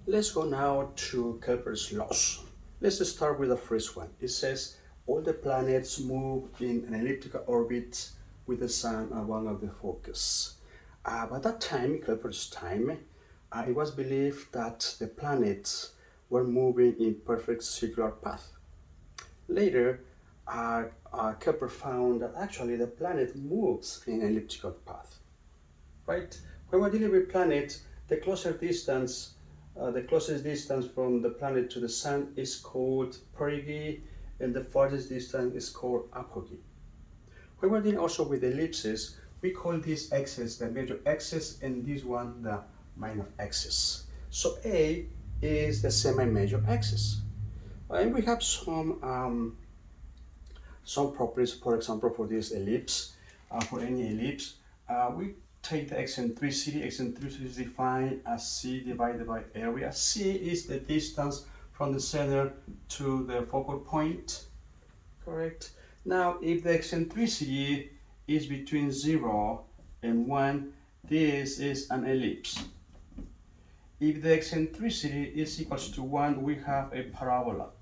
Let's go now to Kepler's laws. Let's start with the first one. It says all the planets move in an elliptical orbit with the sun as one of the focus. By that time, Kepler's time, it was believed that the planets were moving in perfect circular path. Later, Kepler found that actually the planet moves in an elliptical path. Right? When we're dealing with planets, the closest distance from the planet to the sun is called perigee, and the farthest distance is called apogee. When we're dealing also with ellipses, we call this axis the major axis, and this one the minor axis. So A is the semi-major axis, and we have some properties. For example, for this ellipse, for any ellipse, we take the eccentricity. Eccentricity is defined as C divided by area. C is the distance from the center to the focal point, correct? Now, if the eccentricity is between 0 and 1, this is an ellipse. If the eccentricity is equals to 1, we have a parabola.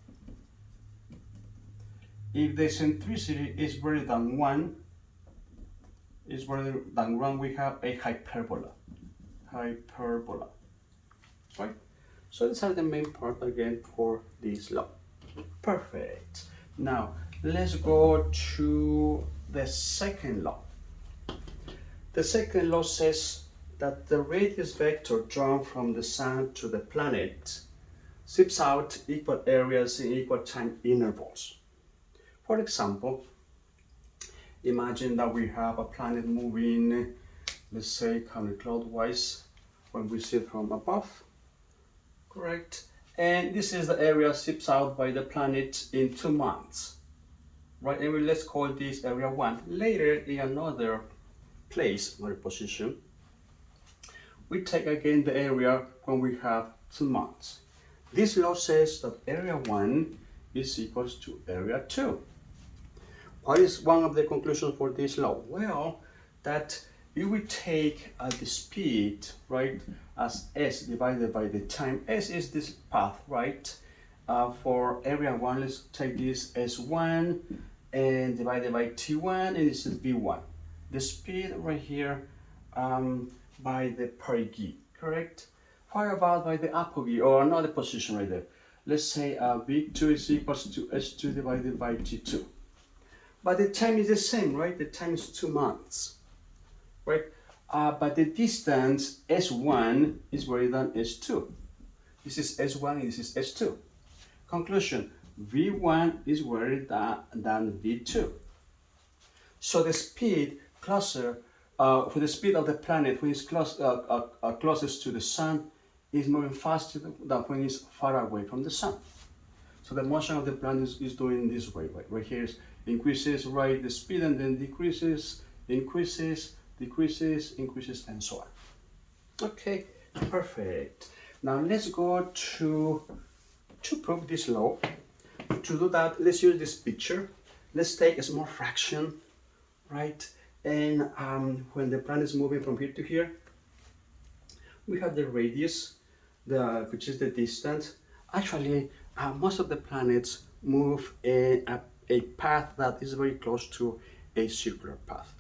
If the eccentricity is greater than 1, we have a hyperbola. Right? So these are the main part again for this law. Perfect. Now let's go to the second law. The second law says that the radius vector drawn from the sun to the planet zips out equal areas in equal time intervals. For example, imagine that we have a planet moving, let's say, counterclockwise when we see it from above, correct? And this is the area zipped out by the planet in 2 months, right? And let's call this area 1. Later, in another place, another position, we take again the area when we have 2 months. This law says that area 1 is equals to area 2. What is one of the conclusions for this law? Well, that if we take the speed, right, as s divided by the time, s is this path, right? For area 1, let's take this s1 and divided by t1, and this is v1. The speed right here by the perigee, correct? What about by the apogee, or another position right there? Let's say v2 is equals to s2 divided by t2. But the time is the same, right? The time is 2 months, right? But the distance S1 is greater than S2. This is S1 and this is S2. Conclusion, V1 is greater than V2. So the speed closer, for the speed of the planet when it's closest to the sun is moving faster than when it's far away from the sun. So the motion of the planet is doing this way, right here is increases, right, the speed, and then decreases, increases, increases, and so on. Okay, perfect. Now let's go to prove this law. To do that, let's use this picture. Let's take a small fraction, right? And when the planet is moving from here to here, we have the radius, which is the distance. Actually, most of the planets move in a path that is very close to a circular path.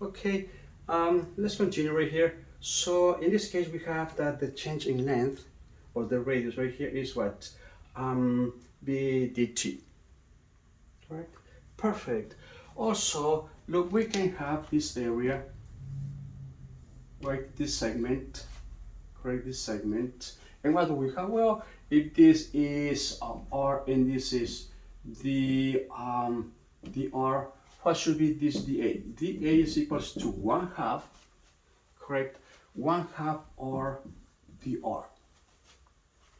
Okay, let's continue right here. So in this case, we have that the change in length, or the radius right here, is what? B dt. Right? Perfect. Also, look, we can have this area, right? This segment, correct? This segment. And what do we have? Well, if this is R and this is the R, what should be this dA? dA is equals to 1/2, correct? 1/2 R dr,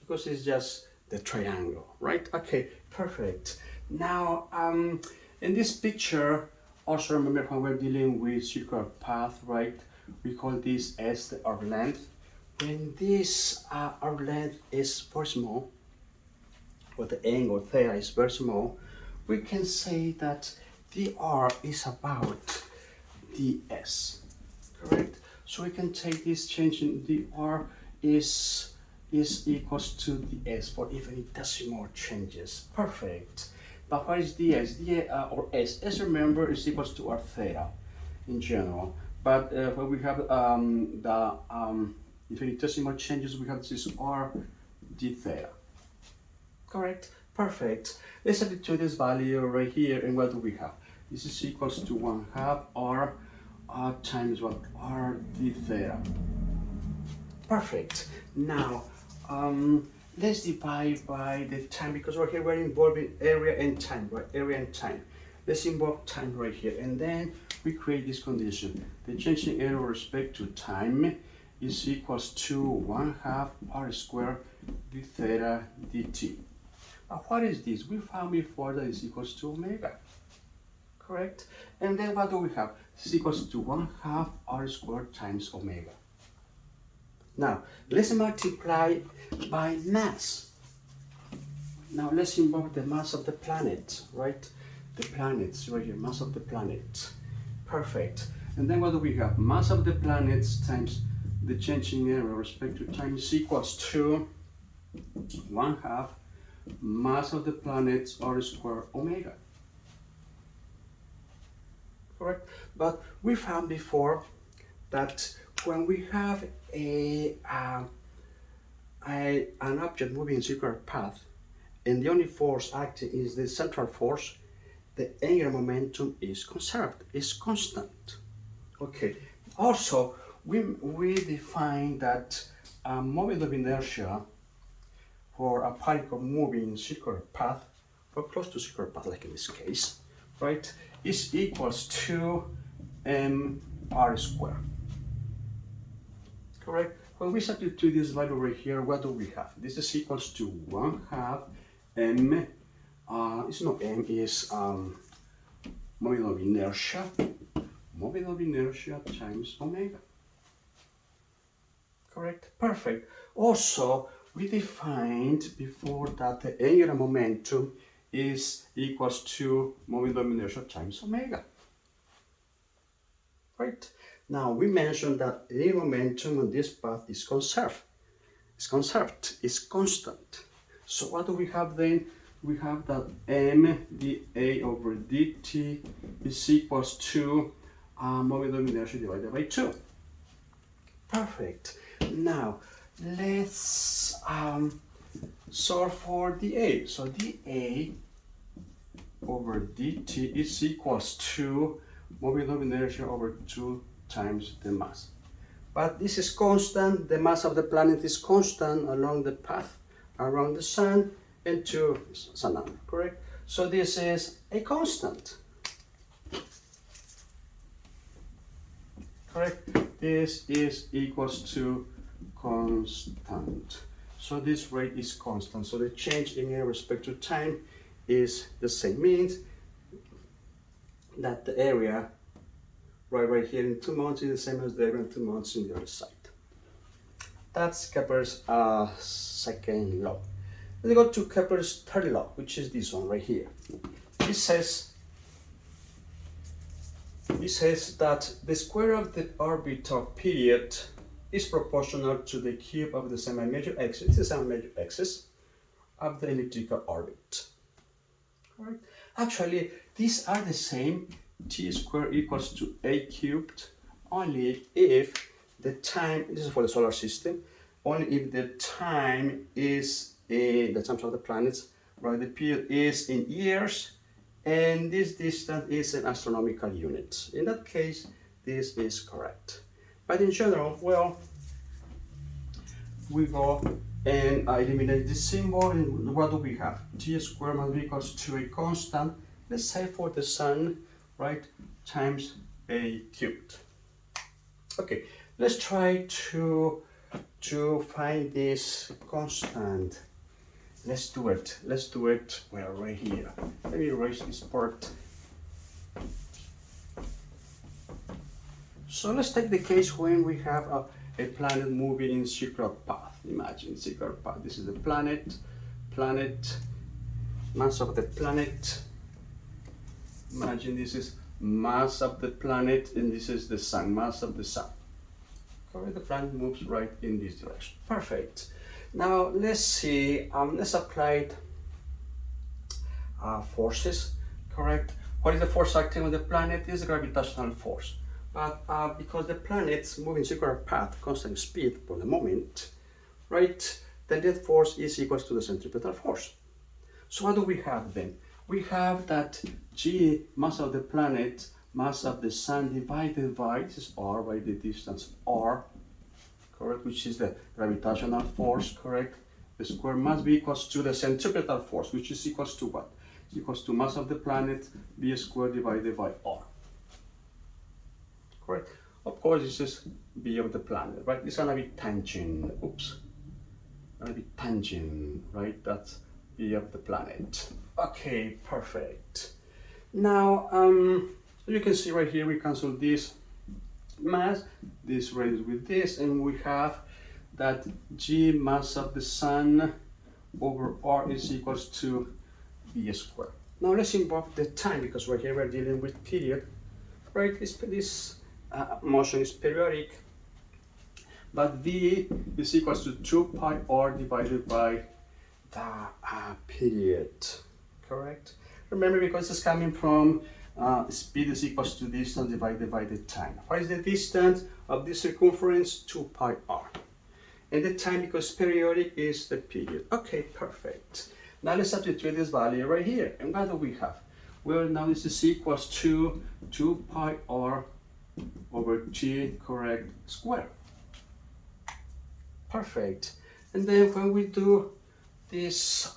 because it's just the triangle, right? Okay, perfect. Now, in this picture, also remember when we're dealing with circular path, right? We call this as the arc length. When this arc length is very small, or the angle theta is very small, we can say that dr is about ds, correct? So we can take this change in dr is is equals to the s for infinitesimal changes. Perfect. But what is the s? Or s? S, remember, is equals to our theta in general. But when we have the infinitesimal changes, we have this is r d theta. Correct? Perfect. Let's substitute this value right here, and what do we have? This is equals to 1/2 r times what? R d theta. Perfect. Now, let's divide by the time, because right here we're involving area and time, right? Area and time. Let's involve time right here, and then we create this condition. The change in area with respect to time is equals to 1/2 r squared d theta dt. Now, what is this? We found before that is equals to omega. Correct? And then what do we have? This is equals to 1/2 r squared times omega. Now, let's multiply by mass. Now, let's involve the mass of the planet, right? The planets, right here, mass of the planet. Perfect. And then what do we have? Mass of the planets times the change in area with respect to time is equals to 1/2 mass of the planets r squared omega. Correct? But we found before that when we have an object moving in circular path, and the only force acting is the central force, the angular momentum is conserved, is constant. Okay. Also, we define that a moment of inertia for a particle moving in circular path, or close to circular path, like in this case, right, is equals to mr squared. Correct? When we substitute this value right here, what do we have? This is equals to 1/2 m. It's not m, is moment of inertia. Moment of inertia times omega. Correct? Perfect. Also, we defined before that the angular momentum is equals to moment of inertia times omega. Right? Now, we mentioned that the momentum on this path is conserved. It's conserved. It's constant. So what do we have then? We have that m dA over dt is equals to moment of inertia divided by 2. Perfect. Now, let's solve for dA. So dA over dt is equals to moment of inertia over 2 times the mass. But this is constant. The mass of the planet is constant along the path around the sun and to sun number, correct? So this is a constant. Correct? This is equals to constant. So this rate is constant. So the change in area respect to time is the same. Means that the area right here in 2 months is the same as the area in 2 months in the other side. That's Kepler's second law. Let's go to Kepler's third law, which is this one right here. It says that the square of the orbital period is proportional to the cube of the semi-major axis. It's the semi-major axis of the elliptical orbit. All right. Actually, these are the same. T squared equals to a cubed, only if the time, this is for the solar system, only if the time is in the times of the planets, right? The period is in years, and this distance is in astronomical units. In that case, this is correct. But in general, well, we go and eliminate this symbol, and what do we have? T squared must be equals to a constant, let's say for the sun, right, times a cubed. Okay, let's try to find this constant. Let's do it. Well, right here. Let me erase this part. So let's take the case when we have a planet moving in circular path. Imagine circular path. This is the planet, mass of the planet. Imagine this is mass of the planet, and this is the sun, mass of the sun. Correct? The planet moves right in this direction. Perfect. Now let's see, let's apply forces, correct? What is the force acting on the planet? Is the gravitational force. But because the planet's moving circular path, constant speed for the moment, right? The net force is equal to the centripetal force. So what do we have then? We have that G, mass of the planet, mass of the sun divided by, this is R, by the distance R, correct, which is the gravitational force, correct? The square must be equals to the centripetal force, which is equals to what? It's equals to mass of the planet, B squared divided by R. Correct? Of course, this is B of the planet, right? It's gonna be tangent, oops. Gonna be tangent, right? That's B of the planet. Okay, perfect. Now, you can see right here, we cancel this mass, this raised with this, and we have that G mass of the sun over R is equals to B squared. Now let's involve the time, because right here we're dealing with period, right? This motion is periodic, but V is equals to 2 pi R divided by the period, correct? Remember, because it's coming from speed is equals to distance divided by the time. What is the distance of this circumference? 2 pi R. And the time, because periodic, is the period. Okay, perfect. Now let's substitute this value right here. And what do we have? Well, now this is equals to 2 pi R over T, correct, square. Perfect. And then when we do this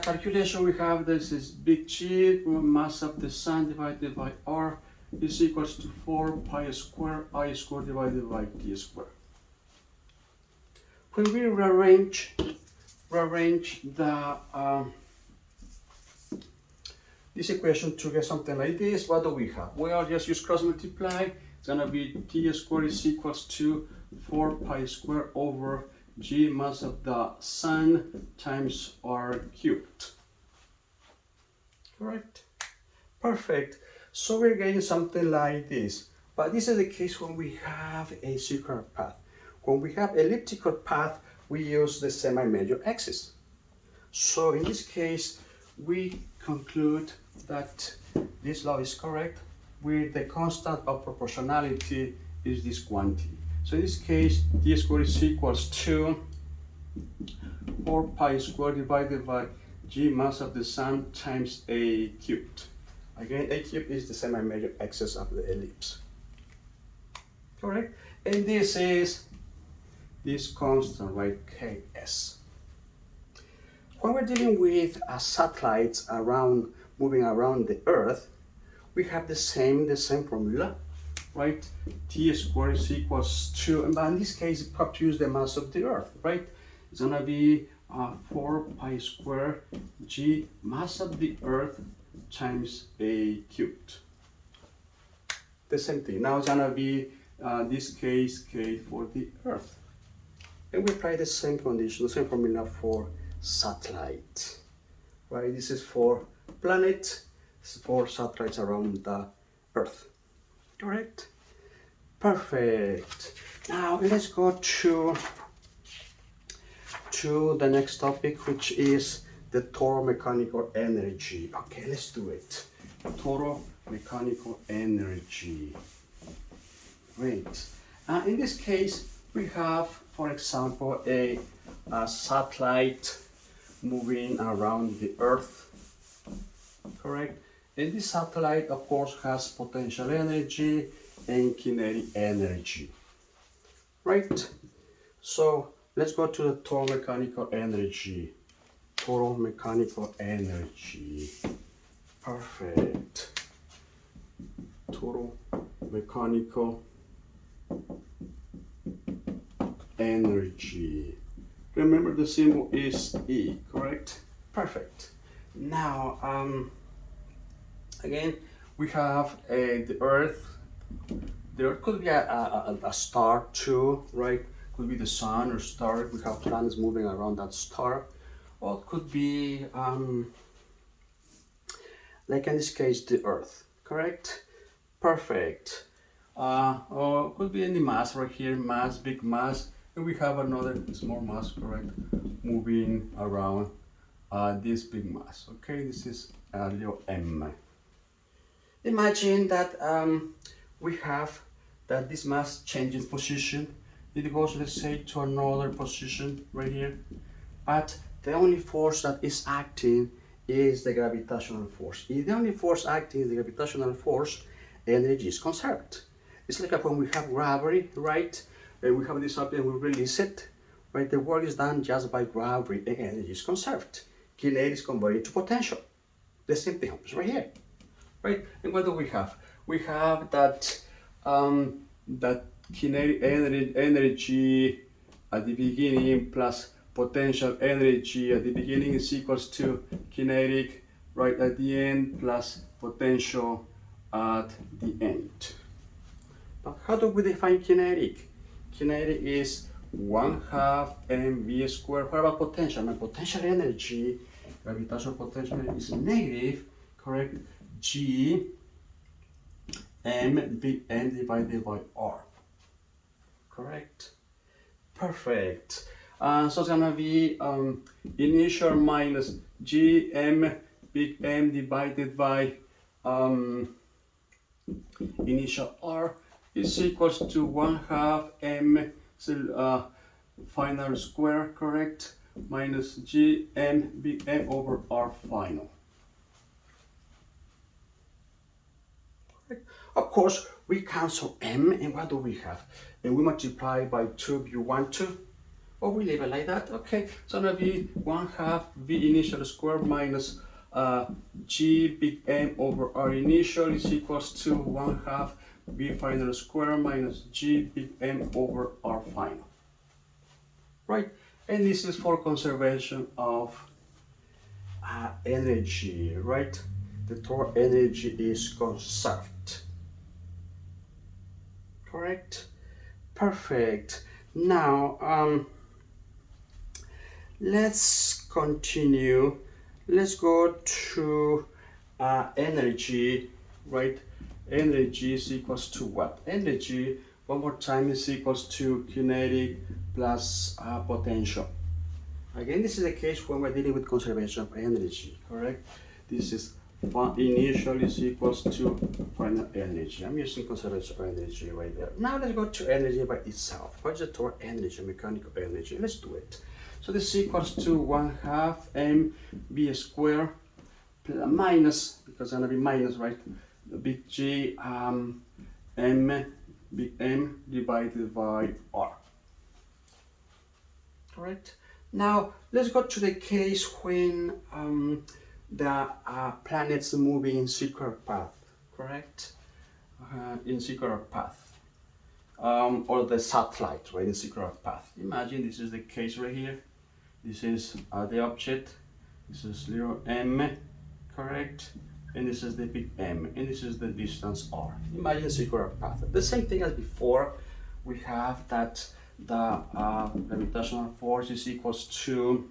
calculation, we have this is big G, mass of the sun divided by R is equals to 4 pi square I square divided by T square. When we rearrange the this equation to get something like this, what do we have? Well, just use cross multiply. It's gonna be T square is equals to 4 pi square over G mass of the sun times R cubed. Correct? Perfect. So we're getting something like this. But this is the case when we have a circular path. When we have elliptical path, we use the semi-major axis. So in this case, we conclude that this law is correct, where the constant of proportionality is this quantity. So in this case, T squared is equals to 4 pi squared divided by G mass of the sun times A cubed. Again, A cubed is the semi-major axis of the ellipse. Correct? And this is this constant, right, Ks. When we're dealing with satellites moving around the Earth, we have the same formula, right? T squared is equals to, but in this case, we have to use the mass of the Earth, right? It's gonna be 4 pi square G mass of the Earth times A cubed. The same thing. Now it's gonna be this case K for the Earth. And we apply the same condition, the same formula for satellite, right? This is for planet, this is for satellites around the Earth. Correct? Perfect. Now let's go to the next topic, which is the total mechanical energy. Okay, let's do it. Total mechanical energy. Great. In this case, we have, for example, a satellite moving around the Earth. Correct? And this satellite, of course, has potential energy and kinetic energy. Right? So let's go to the total mechanical energy. Total mechanical energy. Perfect. Total mechanical energy. Remember, the symbol is E, correct? Perfect. Now, again, we have the Earth. The Earth could be a star too, right? Could be the sun or star. We have planets moving around that star. Or it could be, like in this case, the Earth, correct? Perfect. or could be any mass right here, mass, big mass, and we have another small mass, correct, moving around this big mass. Okay, this is a little m. Imagine that we have that this mass changes position. It goes, let's say, to another position right here, but the only force that is acting is the gravitational force. If the only force acting is the gravitational force, energy is conserved. It's like when we have gravity, right? And we have this object and we release it, right? The work is done just by gravity and energy is conserved. Kinetic is converted to potential. The same thing happens right here, right? And what do we have? We have that that kinetic energy at the beginning plus potential energy at the beginning is equals to kinetic right at the end plus potential at the end. But how do we define kinetic? Kinetic is 1/2 mv squared. What about potential? My potential energy, gravitational potential is negative, correct? G m big N divided by R. Correct? Perfect. So it's gonna be initial minus G m big M divided by initial R is equals to 1/2 m final square, correct? Minus G m big M over R final. Of course, we cancel m, and what do we have? And we multiply by 2 if you want to, or we leave it like that. Okay, so it'll be 1/2 v initial square minus g big M over R initial is equals to 1/2 v final square minus g big M over R final. Right, and this is for conservation of energy, right? The total energy is conserved. Correct? Perfect. Now, let's continue. Let's go to energy, right? Energy is equals to what? Energy, one more time, is equals to kinetic plus potential. Again, this is the case when we're dealing with conservation of energy, correct? This is initial is equals to final energy. I'm using conservation of energy right there. Now let's go to energy by itself. What is the total energy, mechanical energy? Let's do it. So this is equals to 1/2 mv squared minus, because it's gonna be minus, right? The big G big M divided by R. Correct? Now let's go to the case when the planets moving in circular path, correct? In circular path. Or the satellite, right, in circular path. Imagine this is the case right here. This is the object. This is little m, correct? And this is the big M, and this is the distance R. Imagine circular path. The same thing as before. We have that the gravitational force is equals to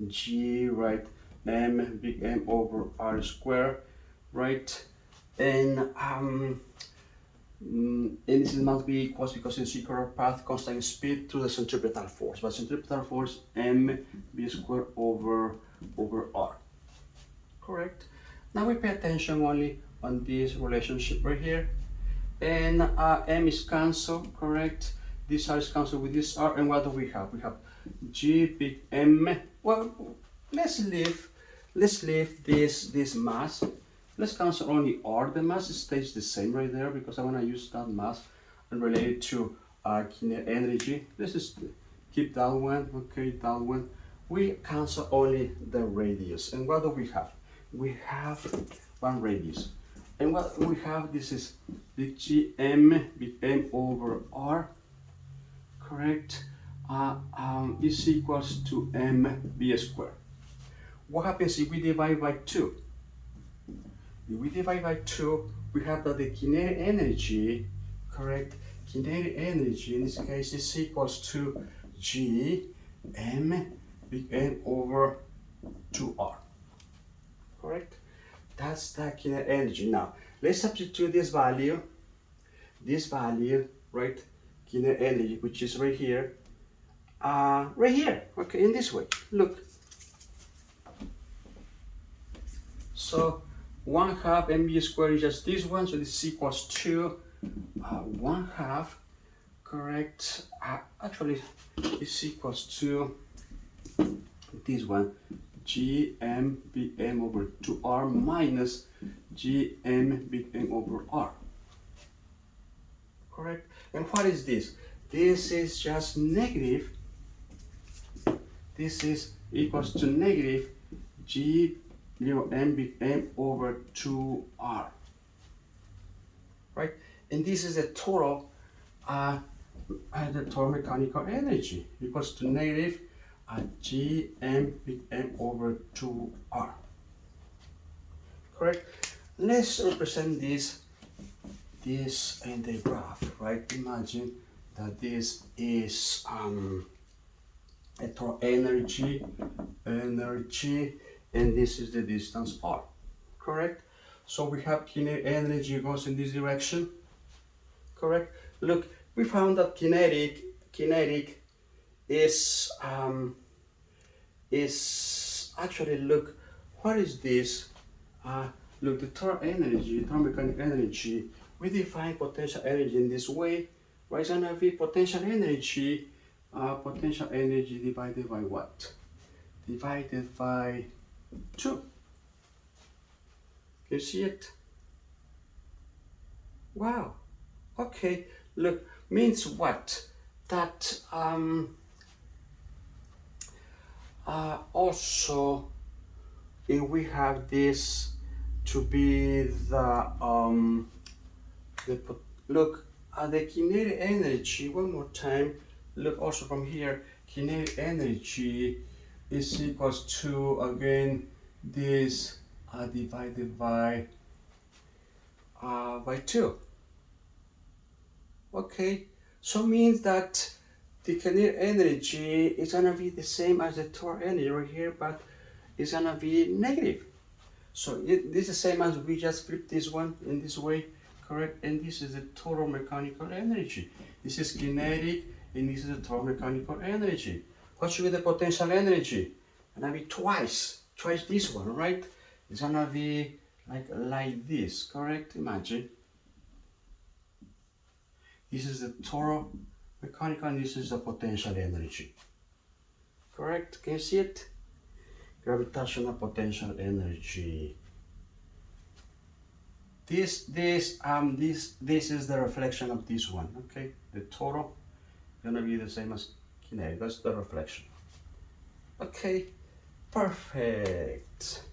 G, right? M big M over R squared, right? And this must be equals because in circular path constant speed to the centripetal force, but centripetal force m v squared over R. Correct? Now we pay attention only on this relationship right here, and m is cancelled, correct? This R is cancelled with this R, and what do we have? We have G big M. Well, let's leave this mass. Let's cancel only R. The mass stays the same right there because I want to use that mass and relate it to kinetic energy. Let's just keep that one. Okay, that one. We cancel only the radius. And what do we have? We have one radius. And what we have, this is big G M big M over R. Correct? Is equals to mv squared. What happens if we divide by 2? If we divide by 2, we have that the kinetic energy, correct? Kinetic energy in this case is equals to G m big M over 2R. Correct? That's the kinetic energy. Now, let's substitute this value this value, right, kinetic energy, which is right here, okay, in this way. Look. So 1/2 mv squared is just this one, so this is equals to 1/2, correct? Actually, it's equals to this one, GM/Bm over 2r minus GM/Bm over r. Correct? And what is this? This is just negative. This is equals to negative G0M/Bm over 2r. Right? And this is the total mechanical energy equals to negative GM/Bm over 2r. Correct? Let's represent this in the graph, right? Imagine that this is a total energy, and this is the distance r. Correct? So we have kinetic energy goes in this direction. Correct? Look, we found that kinetic is actually, look, what is this? Look, the total energy, total mechanical energy, we define potential energy in this way, right? It's gonna be potential energy divided by what? Divided by 2. You see it? Wow. Okay, look, means what? That also, if we have this to be the look at the kinetic energy one more time. Look also from here, kinetic energy is equals to, again, this divided by 2. Okay, so means that the kinetic energy is gonna be the same as the total energy right here, but it's gonna be negative. So this is the same as we just flip this one in this way, correct? And this is the total mechanical energy. This is kinetic, and this is the total mechanical energy. What should be the potential energy? Gonna be twice this one, right? It's gonna be like this, correct? Imagine. This is the total mechanical, and this is the potential energy. Correct? Can you see it? Gravitational potential energy. This is the reflection of this one. Okay, the total gonna be the same as kinetic. That's the reflection. Okay, perfect.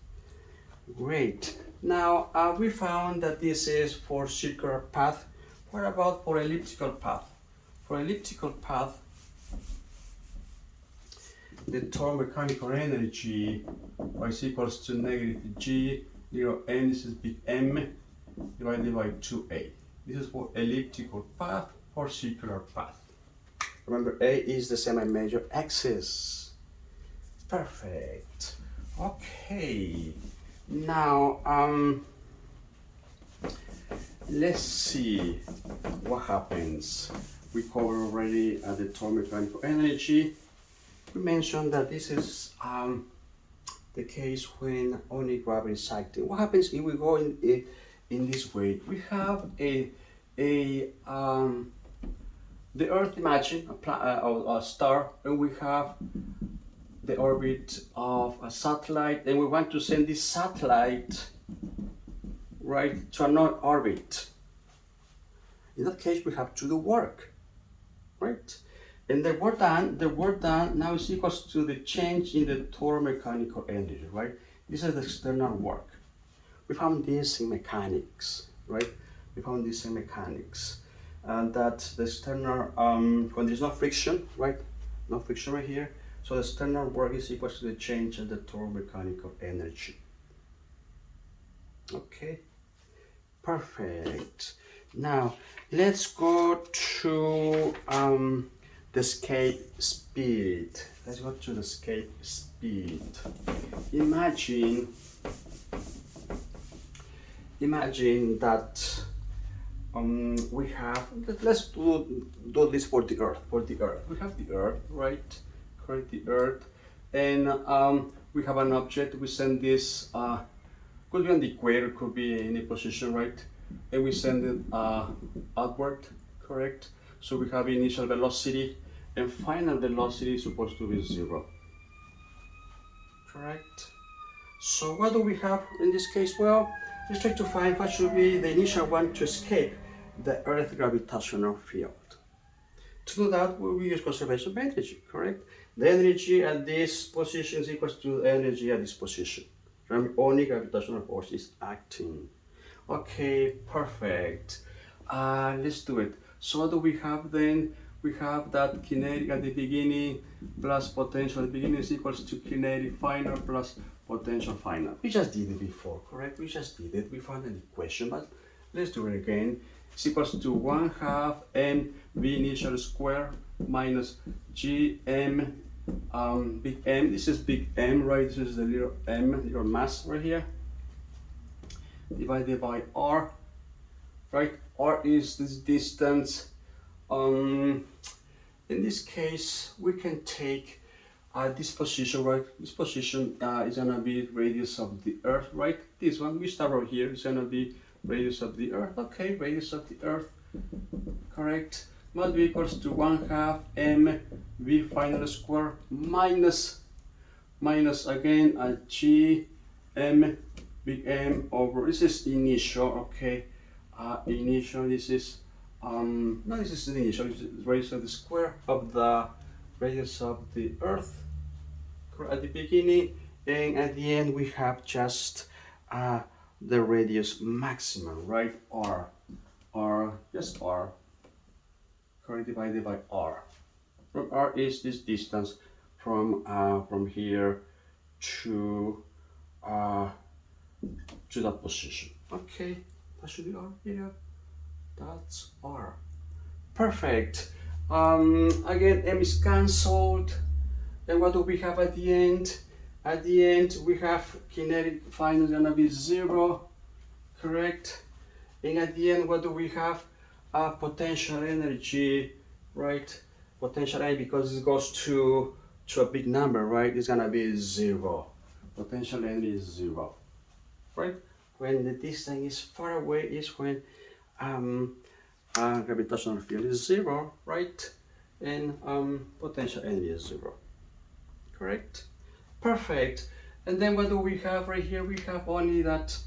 Great. Now we found that this is for circular path. What about for elliptical path? For elliptical path, the total mechanical energy is equals to negative G0M, this is big M, divided by 2A. This is for elliptical path or circular path. Remember, A is the semi-major axis. Perfect. Okay. Now, let's see what happens. We covered already the total mechanical energy. We mentioned that this is the case when only gravity is acting. What happens if we go in this way? We have the Earth, imagine a star, and we have the orbit of a satellite, and we want to send this satellite right to another orbit. In that case, we have to do work, right? And the work done now is equals to the change in the total mechanical energy, right? This is the external work. We found this in mechanics, right? We found this in mechanics. And that the external, when there's no friction, right? No friction right here. So the external work is equals to the change in the total mechanical energy. Okay, perfect. Now, let's go to the escape speed. Let's go to the escape speed. Imagine that we have, let's do this for the Earth. We have the Earth, right? Correct, the Earth, and we have an object. We send this. Could be on the equator, could be in any position, right? And we send it outward, correct? So we have initial velocity, and final velocity is supposed to be 0. Correct. So what do we have in this case? Well, let's try to find what should be the initial one to escape the Earth gravitational field. To do that, we will use conservation of energy, correct? The energy at this position is equal to the energy at this position. Remember, only gravitational force is acting. Okay, perfect. Let's do it. So what do we have then? We have that kinetic at the beginning plus potential at the beginning is equals to kinetic final plus potential final. We just did it before, correct? We just did it. We found an equation, but let's do it again. It's equals to 1/2 mv initial square minus gm big M. This is big M, right? This is the little m, little mass right here, divided by r, right? R is this distance. In this case, we can take this position, right? This position is gonna be radius of the Earth, right? This one, we start right here, is gonna be radius of the Earth. Okay, radius of the Earth, correct? Must be equals to 1/2 mv final square minus again a g m big M over, this is initial, okay? Initial, this is no, this is the initial, this is radius of the square of the radius of the Earth at the beginning, and at the end we have just the radius maximum, right? R, just R, correct, divided by R. From R is this distance from here to that position. Okay, that should be R. Yeah, that's R. Perfect. Again, M is cancelled. And what do we have at the end? At the end, we have kinetic final gonna be 0, correct? And at the end, what do we have? Potential energy, right? Potential energy, because it goes to a big number, right? It's gonna be 0. Potential energy is 0, right? When the distance is far away is when gravitational field is 0, right? And potential energy is 0, correct? Perfect. And then what do we have right here? We have only that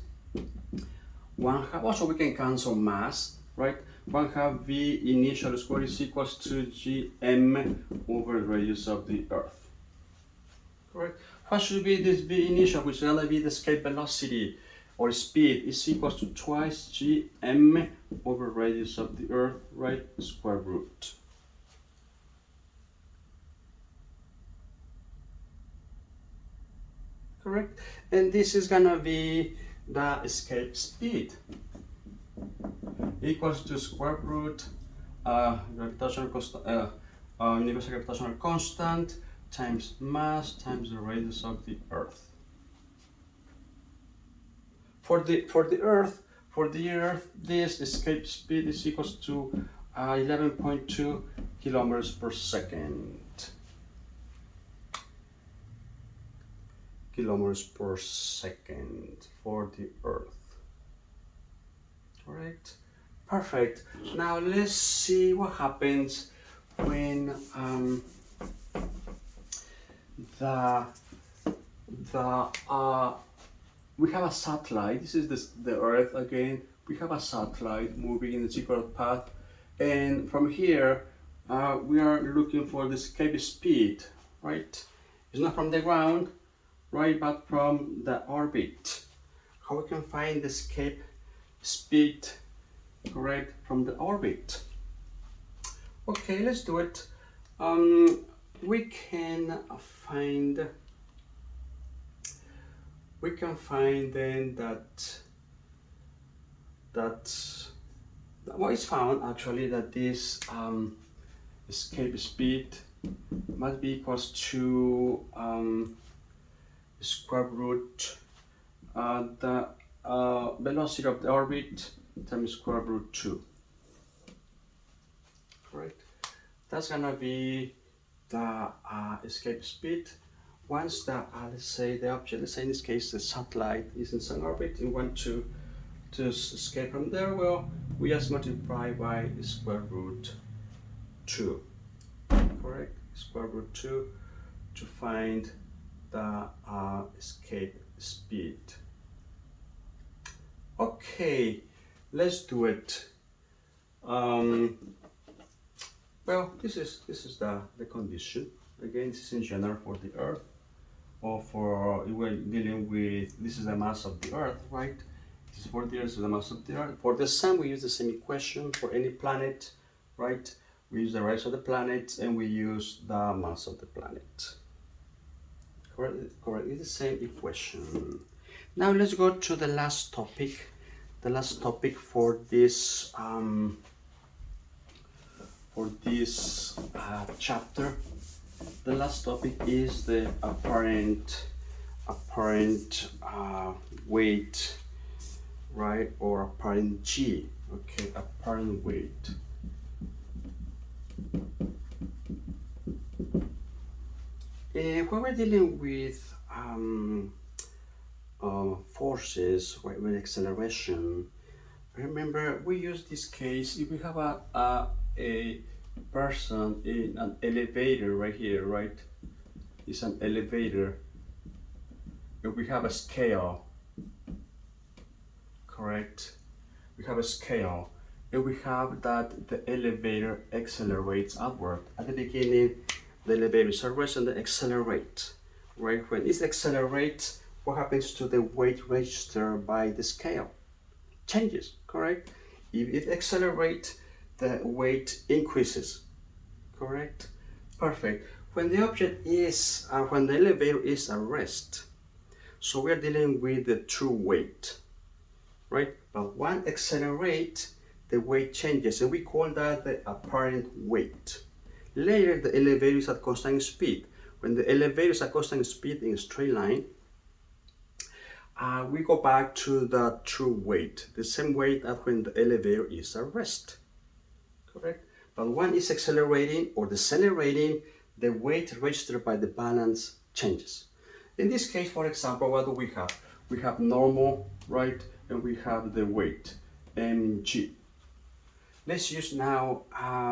1/2. Also, we can cancel mass, right? 1/2 v initial square is equals to gm over the radius of the Earth, correct? What should be this v initial, which is going to be the escape velocity or speed, is equals to twice gm over radius of the Earth, right? Square root. Correct? And this is gonna be the escape speed equals to square root gravitational constant, universal gravitational constant times mass times the radius of the Earth. For the Earth, this escape speed is equals to 11.2 kilometers per second. Kilometers per second for the Earth. Correct? Perfect. Now let's see what happens when we have a satellite. This is the Earth again. We have a satellite moving in the zigzag path, and from here we are looking for the escape speed, right? It's not from the ground, right, but from the orbit. How we can find the escape speed, correct, from the orbit? Okay, let's do it. We can find then that well, it's found actually that this escape speed must be equals to square root the velocity of the orbit times square root 2. correct? That's gonna be the escape speed. Once the, let's say the object, let's say in this case the satellite is in some orbit, and want to escape from there, well, we just multiply by square root 2, correct? Square root 2 to find the escape speed. Okay, let's do it. Well, this is the condition. Again, this is in general for the Earth, or for we're dealing with, this is the mass of the Earth, right? This is for the Earth, this is the mass of the Earth. For the Sun, we use the same equation. For any planet, right? We use the radius of the planet, and we use the mass of the planet. Correct? Correct. It's the same equation. Now let's go to the last topic. The last topic for this chapter. The last topic is the apparent weight, right? Or apparent G. Okay, apparent weight. When we're dealing with forces, right, with acceleration, remember we use this case if we have a person in an elevator right here, right? It's an elevator. If we have a scale, correct? We have a scale. If we have that the elevator accelerates upward. At the beginning, the elevator is at rest and then accelerate, right? When it accelerates, what happens to the weight registered by the scale? Changes, correct? If it accelerates, the weight increases, correct? Perfect. When the object is, when the elevator is at rest, so we're dealing with the true weight, right? But when accelerate, the weight changes, and we call that the apparent weight. Later, the elevator is at constant speed. When the elevator is at constant speed in a straight line, we go back to the true weight, the same weight as when the elevator is at rest, correct? But when it's accelerating or decelerating, the weight registered by the balance changes. In this case, for example, what do we have? We have normal, right? And we have the weight, mg. Let's use now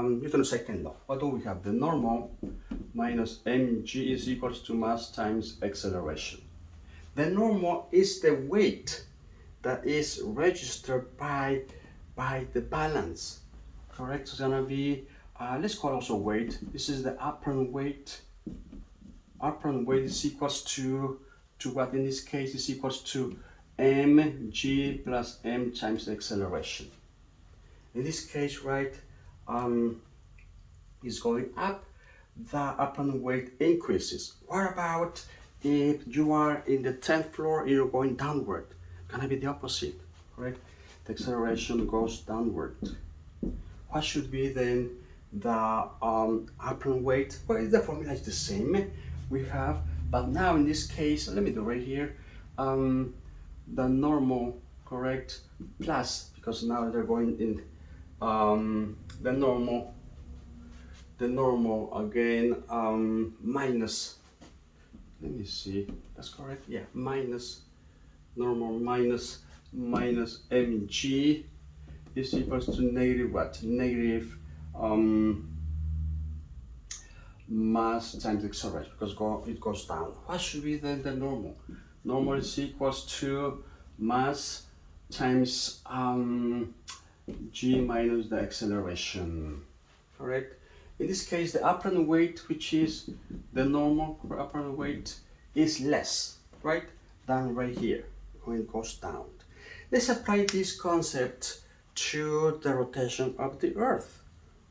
Newton's second law. What do we have? The normal minus mg is equals to mass times acceleration. The normal is the weight that is registered by the balance, correct? So it's gonna be, let's call also weight. This is the apparent weight. Apparent weight is equals to what in this case is equals to mg plus m times the acceleration. In this case, right, is going up, the apparent weight increases. What about if you are in the 10th floor and you're going downward? Gonna be the opposite, correct? The acceleration goes downward. What should be then the apparent weight? Well, the formula is the same. We have, but now in this case, let me do right here, the normal, correct, plus, because now they're going in the normal again, minus, let me see, that's correct, yeah, minus normal minus mg is equals to negative what? Negative mass times acceleration, because it goes down. What should be then the normal? Normal is equals to mass times g minus the acceleration, correct? In this case, the apparent weight, which is the normal apparent weight, is less, right, than right here when it goes down. Let's apply this concept to the rotation of the Earth,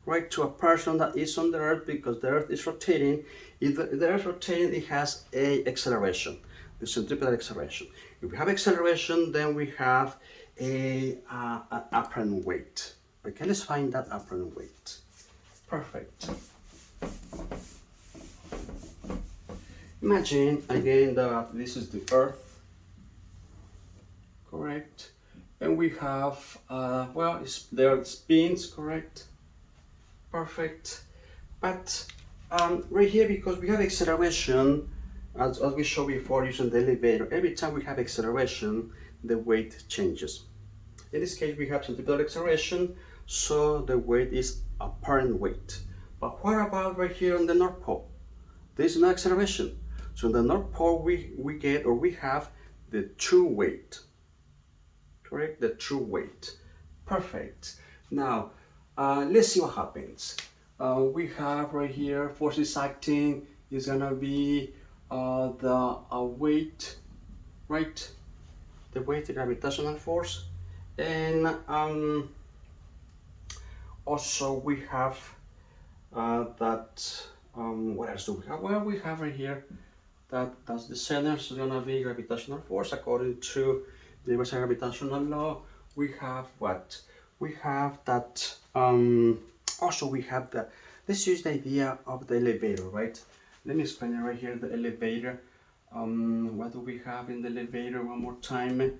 right? To a person that is on the Earth, because the Earth is rotating. If the Earth is rotating, it has a acceleration, the centripetal acceleration. If we have acceleration, then we have an apparent weight. Okay, let's find that apparent weight. Perfect. Imagine again that this is the Earth, correct? And we have, well, there are spins, correct? Perfect. But right here, because we have acceleration, as we showed before using the elevator, every time we have acceleration, the weight changes. In this case, we have centripetal acceleration, so the weight is apparent weight. But what about right here on the North Pole? There's no acceleration. So in the North Pole, we have the true weight. Correct? The true weight. Perfect. Now, let's see what happens. We have right here forces acting is gonna be the weight, right? The weight, the gravitational force, and also we have that. What else do we have? Well, we have right here that's the center. So it's gonna be gravitational force according to the universal gravitational law. We have what? We have that. Also, we have the. Let's use the idea of the elevator, right? Let me explain it right here. The elevator. What do we have in the elevator? One more time.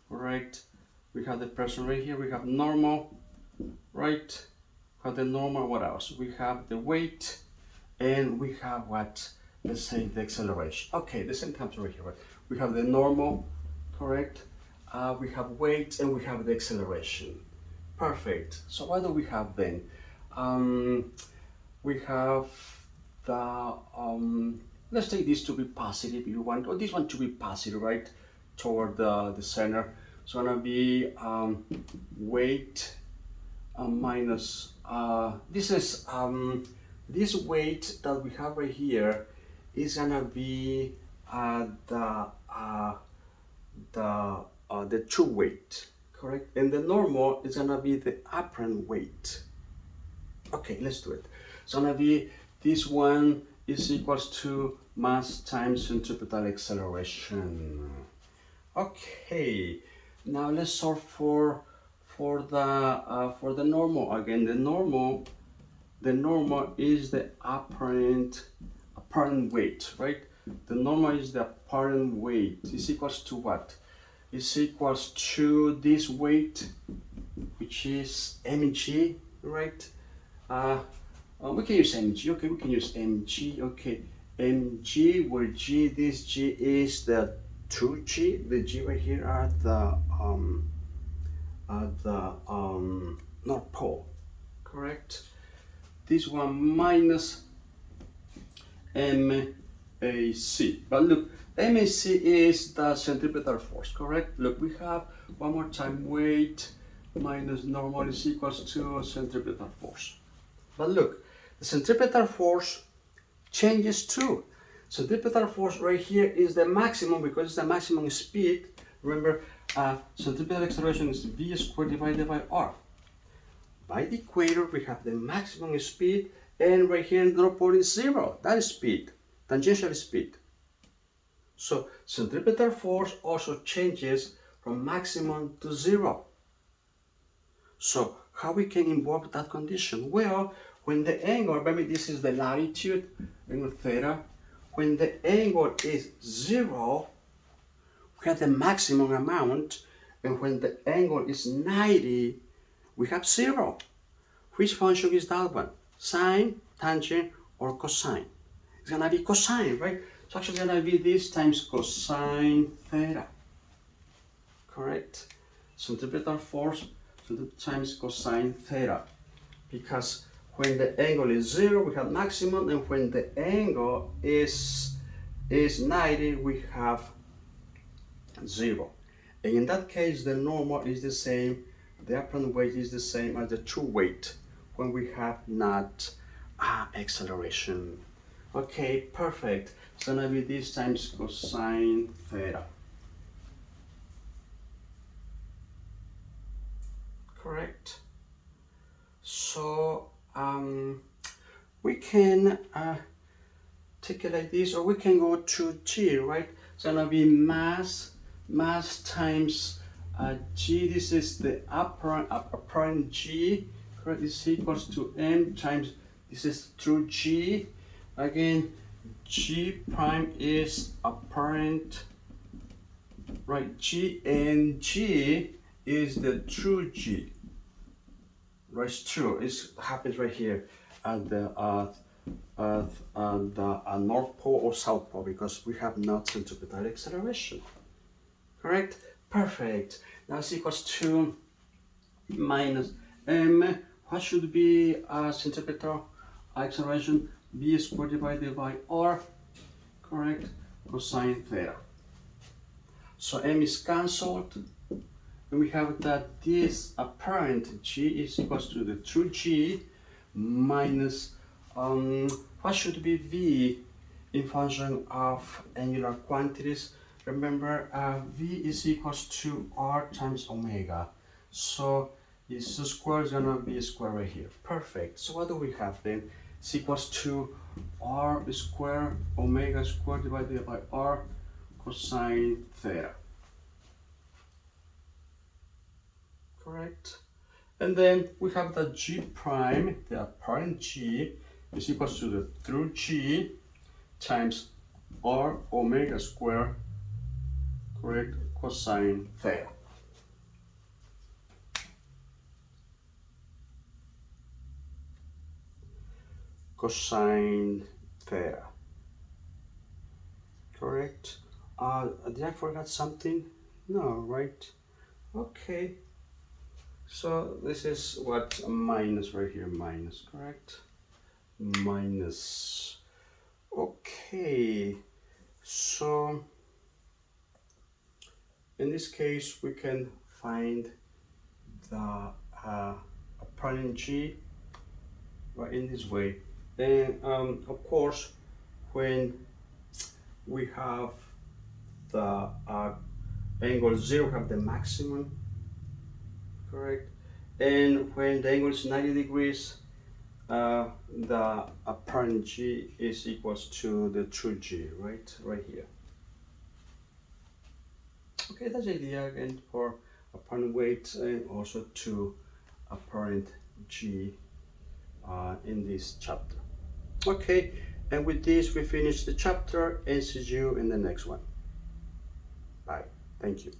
Right. We have the person right here. We have normal, right? We have the normal. What else? We have the weight, and we have what? Let's say the acceleration. Okay, the same times right here. Right? We have the normal, correct? We have weight, and we have the acceleration. Perfect. So what do we have then? We have the let's take this to be positive if you want, or this one to be positive, right? Toward the center. So it's gonna be weight minus this is this weight that we have right here is gonna be the true weight, correct? And the normal is gonna be the apparent weight. Okay, let's do it. So it's gonna be this one is equals to mass times centripetal acceleration. Okay, now let's solve for the normal again. The normal is the apparent weight, right? The normal is the apparent weight. Is equals to what? Is equals to this weight, which is mg, right? We can use mg. Okay, we can use mg. Okay, mg, where g, this g is the true g. The g right here are the North Pole, correct? This one minus MAC. But look, MAC is the centripetal force, correct? Look, we have one more time weight minus normal is equals to centripetal force. But look, the centripetal force changes too. Centripetal force right here is the maximum because it's the maximum speed. Remember, centripetal acceleration is v squared divided by r. By the equator, we have the maximum speed, and right here in the North Pole is zero. That is speed, tangential speed. So centripetal force also changes from maximum to zero. So how we can invoke that condition? Well, when the angle, remember this is the latitude, angle theta. When the angle is zero, we have the maximum amount, and when the angle is 90, we have zero. Which function is that one? Sine, tangent, or cosine? It's gonna be cosine, right? So actually it's gonna be this times cosine theta. Correct? Centripetal force times cosine theta. Because when the angle is zero, we have maximum, and when the angle is 90, we have zero. And in that case, the normal is the same, the apparent weight is the same as the true weight when we have not acceleration. Okay, perfect. It's gonna be this times cosine theta. Correct. So we can take it like this, or we can go to G, right? It's gonna be mass times G. This is the apparent G, correct? This equals to M times, this is true G. Again, G prime is apparent, right? G, and G is the true G. Right, it's true. It happens right here. at the North Pole or South Pole, because we have not centripetal acceleration. Correct? Perfect. Now it's equals to minus m. What should be centripetal acceleration? B squared divided by r. Correct? Cosine theta. So m is cancelled, and we have that this apparent g is equals to the true g minus what should be v in function of angular quantities. Remember, v is equals to r times omega. So this square is gonna be a square right here. Perfect. So what do we have then? It's equals to r square omega squared divided by r cosine theta. Correct. And then we have the g prime, the apparent g, is equals to the through g times r omega square, correct, cosine theta. Cosine theta. Correct. Did I forget something? No, right? Okay. So this is what minus right here, minus, correct? Minus. Okay. So in this case, we can find the apparent g right in this way. And of course, when we have the angle 0, we have the maximum, correct? And when the angle is 90 degrees, the apparent g is equals to the true g, right here. Okay, that's the idea again for apparent weight and also to apparent g in this chapter. Okay, and with this we finish the chapter and see you in the next one. Bye. Thank you.